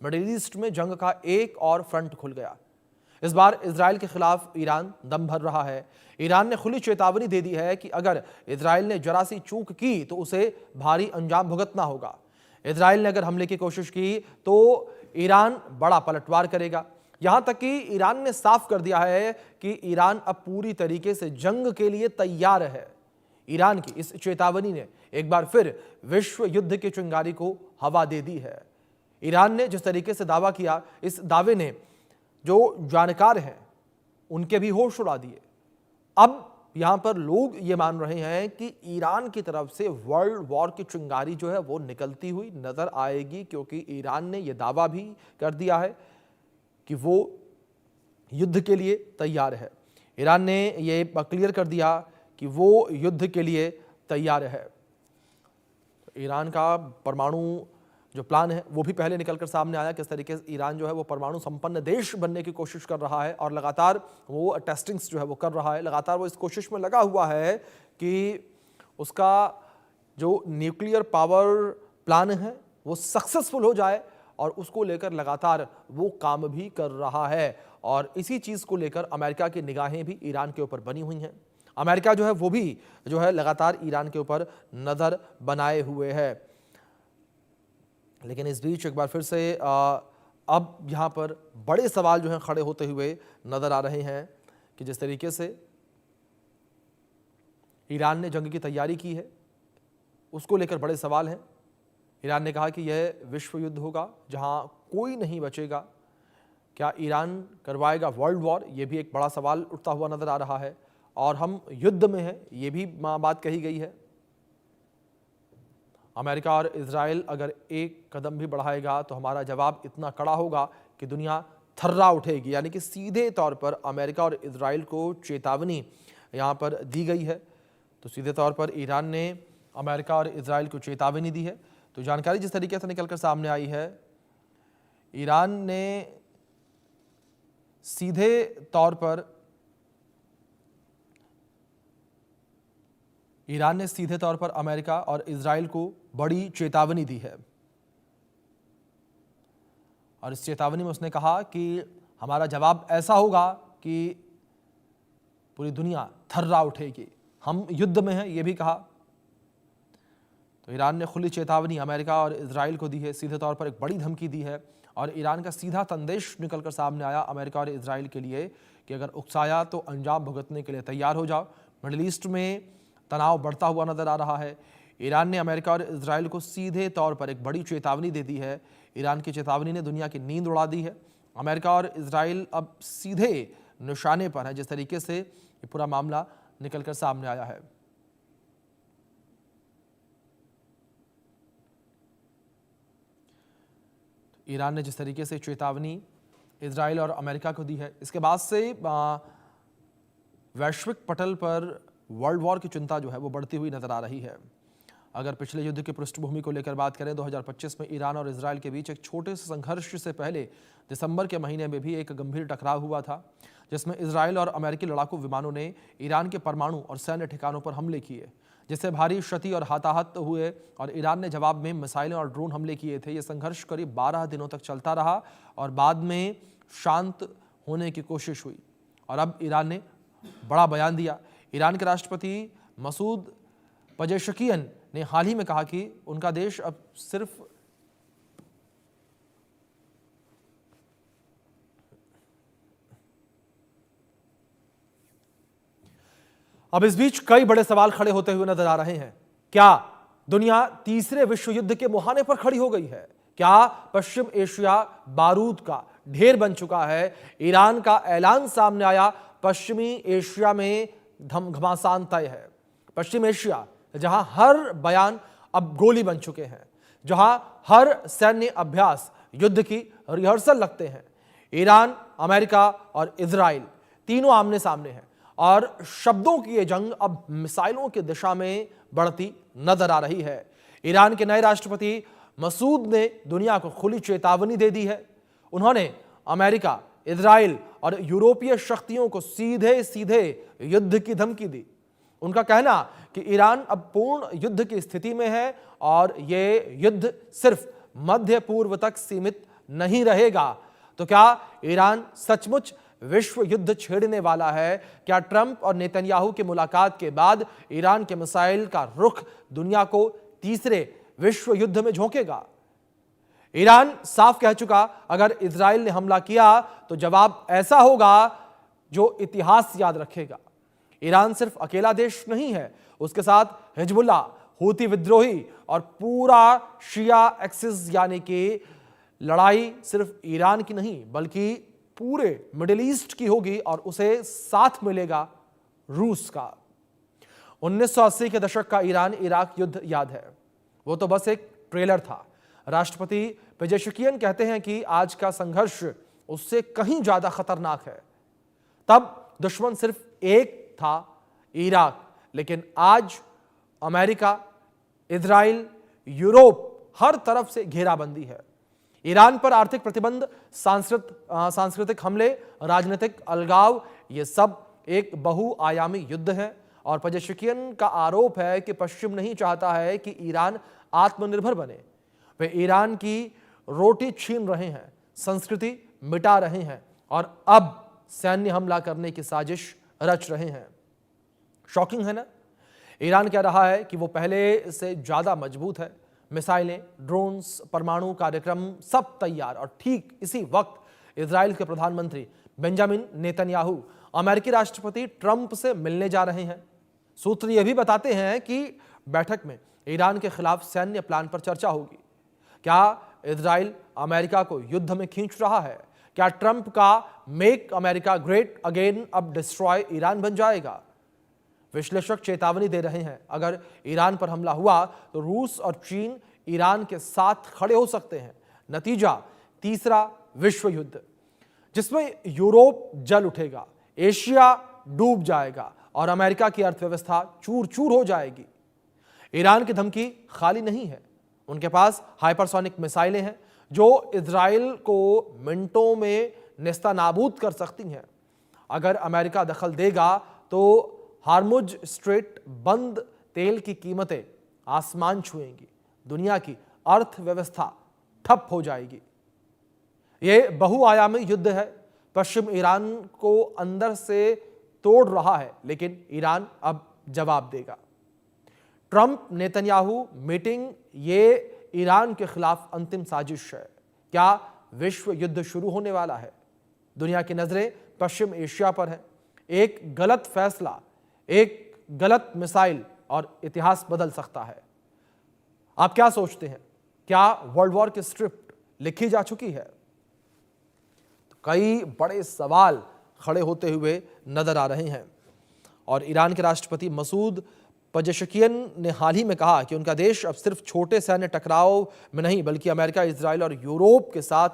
Middle east में जंग का एक और फ्रंट खुल गया। इस बार इजराइल के खिलाफ ईरान दम भर रहा है। ईरान ने खुली चेतावनी दे दी है कि अगर इजराइल ने जरा सी चूक की तो उसे भारी अंजाम भुगतना होगा। इजराइल ने अगर हमले की कोशिश की तो ईरान बड़ा पलटवार करेगा। यहां तक कि ईरान ने साफ कर दिया है कि ईरान अब पूरी तरीके से जंग के लिए तैयार है। ईरान की इस चेतावनी ने एक बार फिर विश्व युद्ध की चिंगारी को हवा दे दी है। ईरान ने जिस तरीके से दावा किया, इस दावे ने जो जानकार हैं उनके भी होश उड़ा दिए। अब यहां पर लोग ये मान रहे हैं कि ईरान की तरफ से वर्ल्ड वॉर की चिंगारी जो है वो निकलती हुई नजर आएगी, क्योंकि ईरान ने यह दावा भी कर दिया है कि वो युद्ध के लिए तैयार है। ईरान ने ये क्लियर कर दिया कि वो युद्ध के लिए तैयार है। ईरान का परमाणु जो प्लान है वो भी पहले निकलकर सामने आया, किस तरीके से ईरान जो है वो परमाणु संपन्न देश बनने की कोशिश कर रहा है और लगातार वो टेस्टिंग्स जो है वो कर रहा है। लगातार वो इस कोशिश में लगा हुआ है कि उसका जो न्यूक्लियर पावर प्लान है वो सक्सेसफुल हो जाए, और उसको लेकर लगातार वो काम भी कर रहा है। और इसी चीज को लेकर अमेरिका की निगाहें भी ईरान के ऊपर बनी हुई हैं। अमेरिका जो है वो भी जो है लगातार ईरान के ऊपर नजर बनाए हुए है। लेकिन इस बीच एक बार फिर से अब यहां पर बड़े सवाल जो हैं खड़े होते हुए नजर आ रहे हैं कि जिस तरीके से ईरान ने जंग की तैयारी की है उसको लेकर बड़े सवाल हैं। ईरान ने कहा कि यह विश्व युद्ध होगा जहां कोई नहीं बचेगा। क्या ईरान करवाएगा वर्ल्ड वॉर? यह भी एक बड़ा सवाल उठता हुआ नजर आ रहा है। और हम युद्ध में हैं, यह भी बात कही गई है। अमेरिका और इजराइल अगर एक कदम भी बढ़ाएगा तो हमारा जवाब इतना कड़ा होगा कि दुनिया थर्रा उठेगी। यानी कि सीधे तौर पर अमेरिका और इजराइल को चेतावनी यहाँ पर दी गई है। तो सीधे तौर पर ईरान ने अमेरिका और इजराइल को चेतावनी दी है। तो जानकारी जिस तरीके से निकलकर सामने आई है, ईरान ने सीधे तौर पर अमेरिका और इजराइल को बड़ी चेतावनी दी है। और इस चेतावनी में उसने कहा कि हमारा जवाब ऐसा होगा कि पूरी दुनिया थर्रा उठेगी, हम युद्ध में हैं, यह भी कहा। तो ईरान ने खुली चेतावनी अमेरिका और इजराइल को दी है, सीधे तौर पर एक बड़ी धमकी दी है। और ईरान का सीधा संदेश निकलकर सामने आया अमेरिका और इजराइल के लिए कि अगर उकसाया तो अंजाम भुगतने के लिए तैयार हो जाओ। मिडिल ईस्ट में तनाव बढ़ता हुआ नजर आ रहा है। ईरान ने अमेरिका और इजराइल को सीधे तौर पर एक बड़ी चेतावनी दे दी है। ईरान की चेतावनी ने दुनिया की नींद उड़ा दी है। अमेरिका और इजराइल अब सीधे निशाने पर है, जिस तरीके से ये पूरा मामला निकलकर सामने आया है। ईरान ने जिस तरीके से चेतावनी इजराइल और अमेरिका को दी है, इसके बाद से वैश्विक पटल पर वर्ल्ड वॉर की चिंता जो है वो बढ़ती हुई नजर आ रही है। अगर पिछले युद्ध की पृष्ठभूमि को लेकर बात करें, 2025 में ईरान और इजराइल के बीच एक छोटे से संघर्ष से पहले दिसंबर के महीने में भी एक गंभीर टकराव हुआ था, जिसमें इजराइल और अमेरिकी लड़ाकू विमानों ने ईरान के परमाणु और सैन्य ठिकानों पर हमले किए, जिससे भारी क्षति और हताहत हुए। और ईरान ने जवाब में मिसाइलें और ड्रोन हमले किए थे। यह संघर्ष करीब 12 दिनों तक चलता रहा और बाद में शांत होने की कोशिश हुई। और अब ईरान ने बड़ा बयान दिया। ईरान के राष्ट्रपति मसूद पजेशकियन ने हाल ही में कहा कि उनका देश अब इस बीच कई बड़े सवाल खड़े होते हुए नजर आ रहे हैं। क्या दुनिया तीसरे विश्व युद्ध के मुहाने पर खड़ी हो गई है? क्या पश्चिम एशिया बारूद का ढेर बन चुका है? ईरान का ऐलान सामने आया, पश्चिमी एशिया में घमासान तय है। पश्चिम एशिया जहां हर बयान अब गोली बन चुके हैं, जहां हर सैन्य अभ्यास युद्ध की रिहर्सल लगते हैं। ईरान, अमेरिका और इजराइल तीनों आमने सामने हैं और शब्दों की ये जंग अब मिसाइलों की दिशा में बढ़ती नजर आ रही है। ईरान के नए राष्ट्रपति मसूद ने दुनिया को खुली चेतावनी दे दी है। उन्होंने अमेरिका, इजराइल और यूरोपीय शक्तियों को सीधे सीधे युद्ध की धमकी दी। उनका कहना कि ईरान अब पूर्ण युद्ध की स्थिति में है और यह युद्ध सिर्फ मध्य पूर्व तक सीमित नहीं रहेगा, तो क्या ईरान सचमुच विश्व युद्ध छेड़ने वाला है? क्या ट्रंप और नेतन्याहू की मुलाकात के बाद ईरान के मिसाइल का रुख दुनिया को तीसरे विश्व युद्ध में झोंकेगा? ईरान साफ कह चुका, अगर इजराइल ने हमला किया तो जवाब ऐसा होगा जो इतिहास याद रखेगा। ईरान सिर्फ अकेला देश नहीं है, उसके साथ हिजबुल्लाह, हूती विद्रोही और पूरा शिया एक्सिस, यानी कि लड़ाई सिर्फ ईरान की नहीं बल्कि पूरे मिडिल ईस्ट की होगी और उसे साथ मिलेगा रूस का। 1980 के दशक का ईरान इराक युद्ध याद है, वो तो बस एक ट्रेलर था। राष्ट्रपति पेजेशकियन कहते हैं कि आज का संघर्ष उससे कहीं ज्यादा खतरनाक है। तब दुश्मन सिर्फ एक था, इराक, लेकिन आज अमेरिका, इजराइल, यूरोप, हर तरफ से घेराबंदी है। ईरान पर आर्थिक प्रतिबंध, सांस्कृतिक हमले, राजनीतिक अलगाव, ये सब एक बहुआयामी युद्ध है। और पेजेशकियन का आरोप है कि पश्चिम नहीं चाहता है कि ईरान आत्मनिर्भर बने। वे ईरान की रोटी छीन रहे हैं, संस्कृति मिटा रहे हैं और अब सैन्य हमला करने की साजिश रच रहे हैं। शॉकिंग है ना? ईरान कह रहा है कि वो पहले से ज्यादा मजबूत है, मिसाइलें, ड्रोन्स, परमाणु कार्यक्रम सब तैयार। और ठीक इसी वक्त इजराइल के प्रधानमंत्री बेंजामिन नेतन्याहू अमेरिकी राष्ट्रपति ट्रंप से मिलने जा रहे हैं। सूत्र यह भी बताते हैं कि बैठक में ईरान के खिलाफ सैन्य प्लान पर चर्चा होगी। क्या इजराइल अमेरिका को युद्ध में खींच रहा है? क्या ट्रंप का मेक अमेरिका ग्रेट अगेन अब डिस्ट्रॉय ईरान बन जाएगा? विश्लेषक चेतावनी दे रहे हैं, अगर ईरान पर हमला हुआ तो रूस और चीन ईरान के साथ खड़े हो सकते हैं। नतीजा तीसरा विश्व युद्ध, जिसमें यूरोप जल उठेगा, एशिया डूब जाएगा और अमेरिका की अर्थव्यवस्था चूर चूर हो जाएगी। ईरान की धमकी खाली नहीं है, उनके पास हाइपरसोनिक मिसाइलें हैं जो इजराइल को मिनटों में नेस्तनाबूद कर सकती हैं। अगर अमेरिका दखल देगा तो हार्मुज स्ट्रेट बंद, तेल की कीमतें आसमान छुएंगी, दुनिया की अर्थव्यवस्था ठप हो जाएगी। यह बहुआयामी युद्ध है। पश्चिम ईरान को अंदर से तोड़ रहा है, लेकिन ईरान अब जवाब देगा। ट्रंप नेतन्याहू मीटिंग, ये ईरान के खिलाफ अंतिम साजिश है। क्या विश्व युद्ध शुरू होने वाला है? दुनिया की नजरें पश्चिम एशिया पर है। एक गलत फैसला, एक गलत मिसाइल और इतिहास बदल सकता है। आप क्या सोचते हैं? क्या वर्ल्ड वॉर की स्क्रिप्ट लिखी जा चुकी है? तो कई बड़े सवाल खड़े होते हुए नजर आ रहे हैं। और ईरान के राष्ट्रपति मसूद पेजेशकियन ने हाल ही में कहा कि उनका देश अब सिर्फ छोटे सैन्य टकराव में नहीं बल्कि अमेरिका, इजराइल और यूरोप के साथ